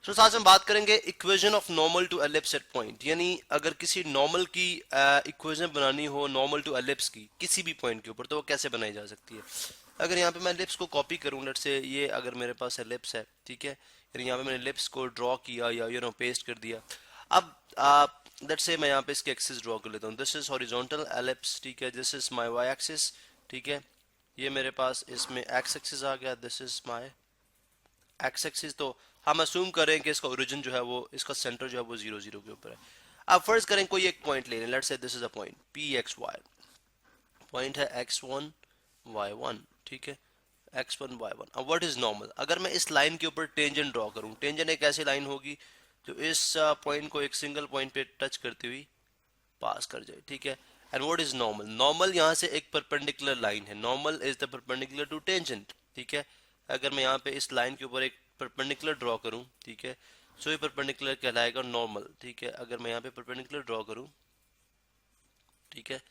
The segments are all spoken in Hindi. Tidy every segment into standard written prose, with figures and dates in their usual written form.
सो आज हम बात करेंगे equation of normal to ellipse at point, यानी अगर किसी नॉर्मल की इक्वेशन बनानी हो नॉर्मल टू एलिप्स की किसी भी पॉइंट के ऊपर, तो वो कैसे बनाई जा सकती है। अगर यहाँ पे मैं एलिप्स को कॉपी करूँ, लेट से ये अगर मेरे पास एलिप्स है, ठीक है, यानी यहाँ पे मैंने एलिप्स को ड्रॉ किया या पेस्ट कर दिया। अब लेट से मैं यहाँ पे इसके एक्सिस ड्रॉ कर लेता हूँ। दिस इज हॉरिजॉन्टल एलिप्स, ठीक है, this is my Y axis, ठीक है, ये मेरे पास इसमें एक्स एक्सिस आ गया, this is my x axis. तो हम असूम करें कि इसका ओरिजिन जो है वो, इसका सेंटर जो है वो 0 0 के ऊपर है। अब फर्ज करें कोई एक पॉइंट ले लें, let's say this is a point P x y, point है x1 y1, ठीक है, x1 y1। अब व्हाट इज नॉर्मल, अगर मैं इस लाइन के ऊपर टेंजेंट ड्रॉ करूं, टेंजेंट एक ऐसी लाइन होगी जो इस पॉइंट को एक सिंगल पॉइंट पे टच करती हुई पास कर जाए, ठीक है। And what is normal, normal यहाँ से एक परपेंडिकुलर लाइन है, normal is the perpendicular to tangent, ठीक है। अगर मैं यहाँ पे इस लाइन के ऊपर एक परपेंडिकुलर ड्रॉ करूँ, ठीक है, सो ये परपेंडिकुलर कहलाएगा नॉर्मल, ठीक है। अगर मैं यहाँ पे परपेंडिकुलर ड्रॉ करूँ, ठीक है,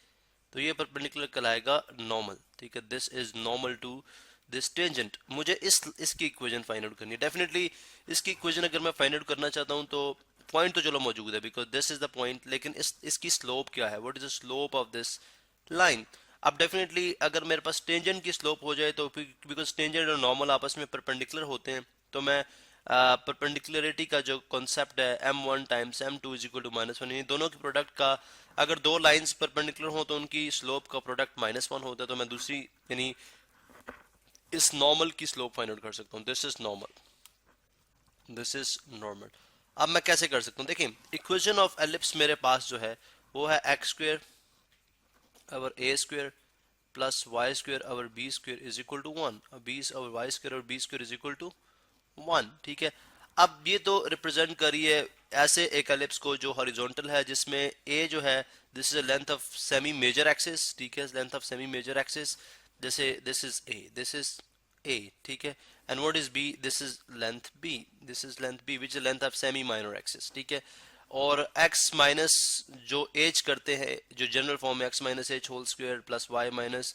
तो ये परपेंडिकुलर कहलाएगा नॉर्मल, ठीक है। This is normal to this tangent. मुझे इसकी इक्वेशन फाइंड आउट करनी है। डेफिनेटली इसकी इक्वेशन अगर मैं फाइंड आउट करना चाहता हूँ तो पॉइंट तो चलो मौजूद है, because this is the point, लेकिन इसकी स्लोप क्या है, what is the slope of this line. अब डेफिनेटली अगर मेरे पास टेंजेंट की स्लोप हो जाए, तो बिकॉज टेंजेंट और नॉर्मल आपस में परपेंडिकुलर होते हैं, तो मैं परपेंडिकुलरिटी का जो कॉन्सेप्ट है m1 times m2 is equal to -1, यानी दोनों के प्रोडक्ट का, अगर दो लाइंस परपेंडिकुलर हो तो उनकी स्लोप का प्रोडक्ट -1 होता है, तो मैं दूसरी यानी इस नॉर्मल की स्लोप फाइंड आउट कर सकता हूँ। This is normal, this is normal. अब मैं कैसे कर सकता हूँ, देखिए इक्वेशन ऑफ एलिप्स मेरे पास जो है वो है x square over a square plus y square over b square is equal to 1, b over y square और b square is equal to 1, ठीक है। अब ये तो रिप्रेजेंट करिए ऐसे एक एलिप्स को जो हॉरिजॉन्टल है, जिसमें ए जो है this is length of semi major axis, ठीक है, length of semi major axis, जैसे this is a, this is a, ठीक है। And what is b, this is length b, this is length b which is length of semi minor axis, ठीक है। और x माइनस जो एच करते हैं, जो जनरल फॉर्म है x minus h whole square plus y minus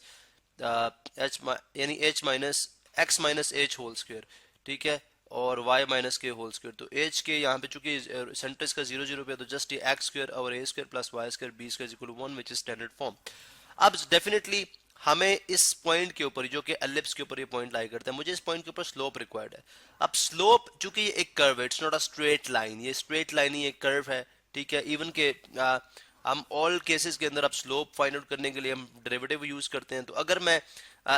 h, यानी h minus x minus h whole square, ठीक है, और y minus k whole square. तो h के यहाँ पे चूंकि सेंटर इसका 0 0 पे, तो जस्ट ये एक्स स्क्वायर और a square plus y square b square equal to 1 which is standard form. अब डेफिनेटली हमें इस पॉइंट के ऊपर, जो कि एलिप्स के ऊपर ये पॉइंट लाई करता है, मुझे इस पॉइंट के ऊपर स्लोप रिक्वायर्ड है। अब स्लोप चूंकि ये एक कर्व है, it's not a straight line, ये स्ट्रेट लाइन ही एक कर्व है, ठीक है। इवन के हम ऑल केसेस के अंदर अब स्लोप फाइंड आउट करने के लिए हम डेरिवेटिव यूज करते हैं। तो अगर मैं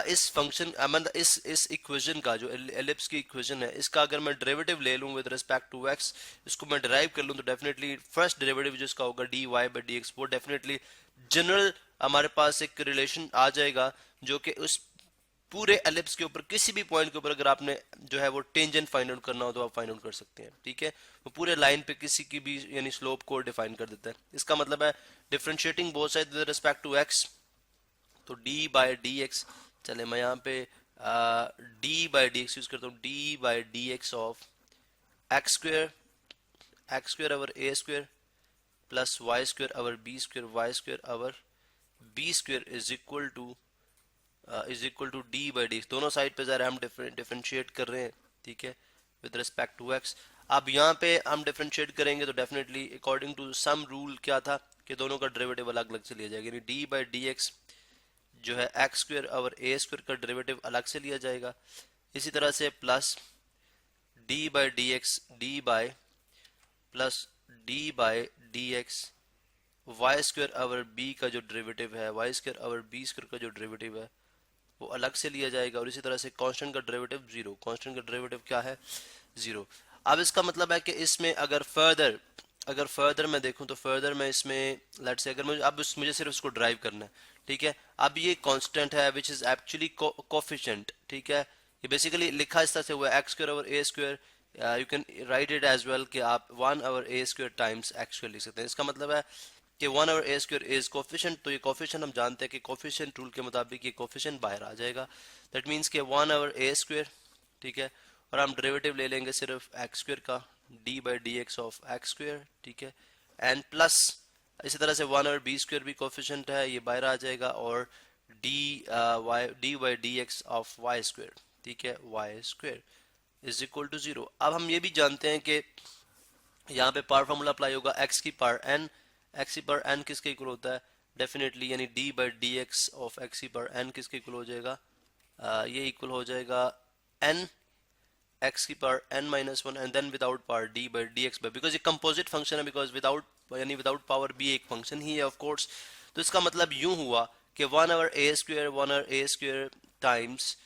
इस फंक्शन मतलब इस इक्वेशन का, जो एलिप्स की इक्वेशन है, इसका अगर मैं डेरिवेटिव ले लूं विद रिस्पेक्ट टू एक्स, इसको मैं डिराइव कर लूं, तो डेफिनेटली फर्स्ट डेरिवेटिव जो इसका होगा d y by d x, वो डेफिनेटली जनरल हमारे पास एक रिलेशन आ जाएगा, जो कि उस पूरे एलिप्स के ऊपर किसी भी पॉइंट के ऊपर अगर आपने जो है वो टेंजेंट फाइंड आउट करना हो तो आप फाइंड आउट कर सकते हैं, ठीक है। वो पूरे लाइन पे किसी की भी यानी स्लोप को डिफाइन कर देता है। इसका मतलब है differentiating both side with respect to x, तो डी बाई डी एक्स, चले मैं यहाँ पे d by d x use करता हूँ, d by d x of x square over a square plus y square over b square y square over b square is equal to d by d. दोनों साइड पे जरा हम डिफरेंशिएट कर रहे हैं, ठीक है, विद रिस्पेक्ट टू एक्स। अब यहाँ पे हम डिफरेंशिएट करेंगे तो definitely according to sum rule क्या था कि दोनों का डेरिवेटिव अलग अलग से लिया जाएगा, यानी डी बाई डी एक्स जो है एक्स स्क्वेयर और ए स्क्वेयर का डेरिवेटिव अलग से लिया जाएगा। इसी तरह से plus d by d x d by plus d by d x y square और बी का जो डेरिवेटिव है, वाई स्क्वेयर और बी स्क्वेयर का जो डेरिवेटिव है वो अलग से लिया जाएगा। और इसी तरह से कांस्टेंट का डेरिवेटिव जीरो, कांस्टेंट का डेरिवेटिव क्या है, जीरो। अब इसका मतलब है कि इसमें अगर फर्दर मैं देखूं तो फर्दर मैं इसमें लेट्स से अगर मुझे अब मुझे सिर्फ इसको ड्राइव करना है, ठीक है। अब ये कांस्टेंट है विच इज एक्चुअली कोफिशिएंट, ठीक है। ये बेसिकली लिखा इस तरह से हुआ है x square over a square, you can write it as well कि आप 1 over a square times x square लिख सकते हैं। इसका मतलब है कि 1 over a square is coefficient, तो ये कोफिशिएंट हम जानते हैं कि कोफिशिएंट रूल के मुताबिक ये कोफिशिएंट बाहर आ जाएगा। दैट मींस कि 1 ओवर ए स्क्वायर, ठीक है, और हम डेरिवेटिव ले लेंगे सिर्फ एक्स स्क्वायर का, d by d x of x square, ठीक है, एंड प्लस इसी तरह से 1 ओवर बी स्क्वायर भी कोफिशिएंट है, ये बाहर आ जाएगा, और d by d x of y square, ठीक है, y square. Is equal to zero. अब हम ये भी जानते हैं कि यहाँ पे पावर फार्मूला अप्लाई होगा एक्स की पावर एन। एक्स की पावर एन किसके इक्वल होता है? डेफिनेटली यानी d by d x of x की पावर एन किसके इक्वल हो जाएगा? ये इक्वल हो जाएगा एन एक्स की power n minus one and then without power d by d x by, because ये कंपोजिट फंक्शन है, बिकॉज विदाउट यानी विदाउट पावर भी एक फंक्शन ही है ऑफ कोर्स। तो इसका मतलब यूं हुआ कि one over a square one over a square times,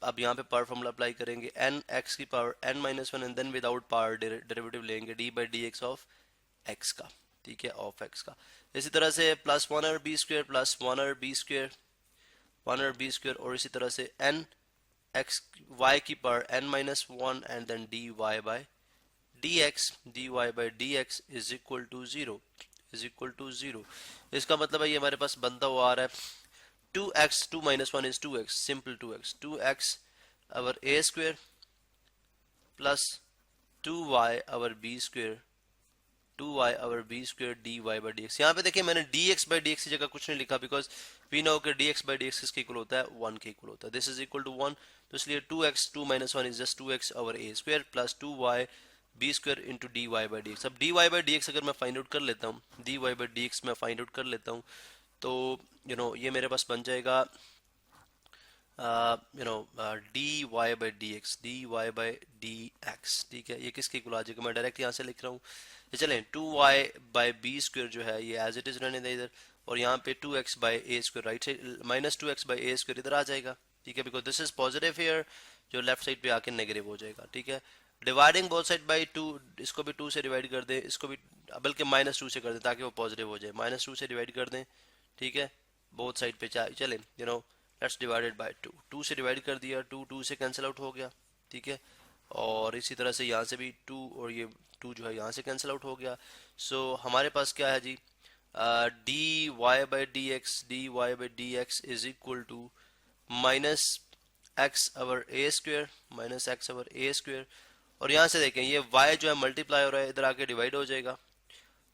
अब यहाँ पे पावर फॉर्मूला अप्लाई करेंगे एन एक्स की power n minus one and then without power derivative लेंगे d by d x of x का, ठीक है, ऑफ एक्स का। इसी तरह से plus one over b square plus one over b square one over b square, और इसी तरह से एन एक्स वाई की power n minus one and then d y by d y by d x is equal to zero, is equal to zero. इसका मतलब है ये हमारे पास बनता हुआ आ रहा है 2x 2 minus 1 is 2x, simple 2x 2x our a square plus 2y our b square 2y our b square dy by dx। यहाँ पे देखिए मैंने dx by dx की जगह कुछ नहीं लिखा, बिकॉज वी नो कि dx by dx किसके इक्वल होता है? 1 के इक्वल होता है। दिस इज इक्वल टू 1, तो इसलिए 2x 2 minus 1 is just 2x our a square plus 2y b square into dy by dx। अब dy by dx अगर मैं फाइंड आउट कर लेता हूँ, dy by dx मैं फाइंड आउट कर लेता हूँ, तो ये मेरे पास बन जाएगा d y by d x, d y by d x, ठीक है। ये किसके इक्वल आ जाएगा? मैं डायरेक्ट यहाँ से लिख रहा हूँ, ये चलें 2y बाई बी स्क्वेयर जो है ये एज इट इज रहने दे इधर, और यहाँ पे 2x by A square right side minus 2x by A square इधर आ जाएगा, ठीक है, because this is positive here, जो लेफ्ट साइड पे आके नेगेटिव हो जाएगा, ठीक है। डिवाइडिंग बोथ साइड बाई 2, इसको भी 2 से डिवाइड कर दें, इसको भी बल्कि माइनस 2 से कर दें ताकि वो पॉजिटिव हो जाए, माइनस 2 से डिवाइड कर दें, ठीक है, बोथ साइड पे चलें लेट्स डिवाइडेड बाय 2, 2 से डिवाइड कर दिया, 2 2 से कैंसिल आउट हो गया, ठीक है, और इसी तरह से यहाँ से भी 2 और ये 2 जो है यहाँ से कैंसिल आउट हो गया। सो हमारे पास क्या है जी? D y by d x is equal to minus x over a square minus x over a square, और यहाँ से देखें ये y जो है मल्टीप्लाई हो रहा है, इधर आके डिवाइड हो जाएगा,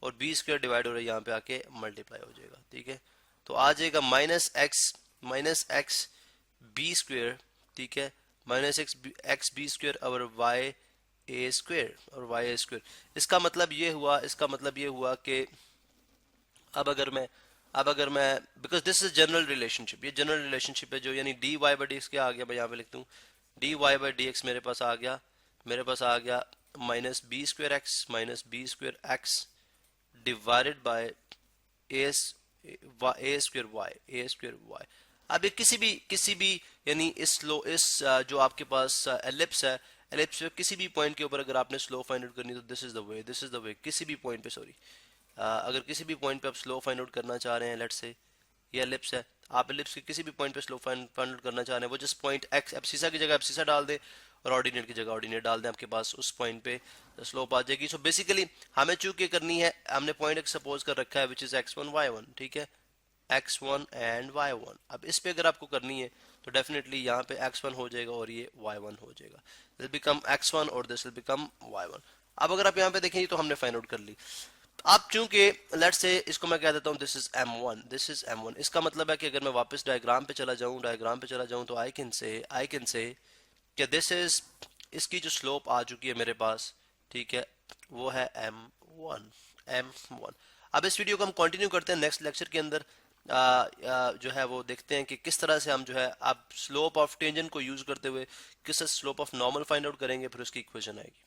और बी स्क्वेयर डिवाइड हो रहा है यहाँ पे आके मल्टीप्लाई हो जाएगा, ठीक है। तो आ जाएगा माइनस एक्स बी स्क्वेयर, ठीक है, माइनस एक्स बी स्क्वेयर और वाई ए स्क्वेयर और वाई ए स्क्वेयर। इसका मतलब ये हुआ कि अब अगर मैं because this is general relationship, ये जनरल रिलेशनशिप है जो यानी d y by d x क्या आ गया, मैं यहाँ पे लिखता हूँ d y by d x मेरे पास आ गया minus b square x divided by a square y. अब ये किसी भी यानी जो आपके पास एलिप्स है, एलिप्स पे किसी भी पॉइंट के ऊपर अगर आपने स्लो फाइंड आउट करनी तो दिस इज द वे किसी भी पॉइंट पे, सॉरी, अगर किसी भी पॉइंट पे आप स्लो फाइंड आउट करना चाह रहे हैं, लेट्स से ये एलिप्स है, आप एलिप्स के किसी भी पॉइंट पे स्लो फाइंड आउट करना चाह रहे हैं, वो जस्ट पॉइंट एक्स एब्सिसा की जगह एब्सिसा डाल दे और ऑर्डिनेट की जगह ऑर्डिनेट डाल दें, आपके पास उस पॉइंट पे स्लोप आ जाएगी। सो बेसिकली हमें चूंकि करनी है, हमने पॉइंट एक सपोज कर रखा है विच इज x1 y1, ठीक है, x1 एंड y1। अब इस पे अगर आपको करनी है तो डेफिनेटली यहाँ पे x1 हो जाएगा और ये y1 हो जाएगा, दिस बिकम x1 और दिस विल बिकम y1। अब अगर आप यहाँ पे देखेंगे तो हमने फाइंड आउट कर ली। अब चूंकि लेट्स से इसको मैं कह देता हूँ दिस इज m1, इसका मतलब है कि अगर मैं वापस डायग्राम पे चला जाऊँ तो आई कैन से कि दिस इज इसकी जो स्लोप आ चुकी है मेरे पास, ठीक है, वो है m1। अब इस वीडियो को हम कंटिन्यू करते हैं नेक्स्ट लेक्चर के अंदर, जो है वो देखते हैं कि किस तरह से हम जो है अब स्लोप ऑफ टेंजेंट को यूज करते हुए किस slope of normal find out करेंगे, फिर उसकी इक्वेशन आएगी।